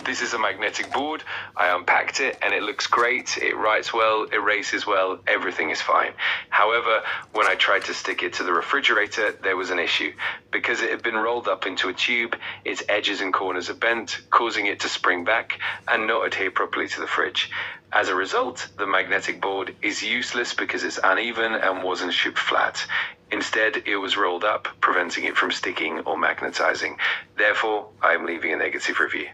This is a magnetic board. I unpacked it and it looks great. It writes well, erases well, everything is fine. However, when I tried to stick it to the refrigerator, there was an issue. Because it had been rolled up into a tube, its edges and corners are bent, causing it to spring back and not adhere properly to the fridge. As a result, the magnetic board is useless because it's uneven and wasn't shipped flat. Instead, it was rolled up, preventing it from sticking or magnetizing. Therefore, I am leaving a negative review.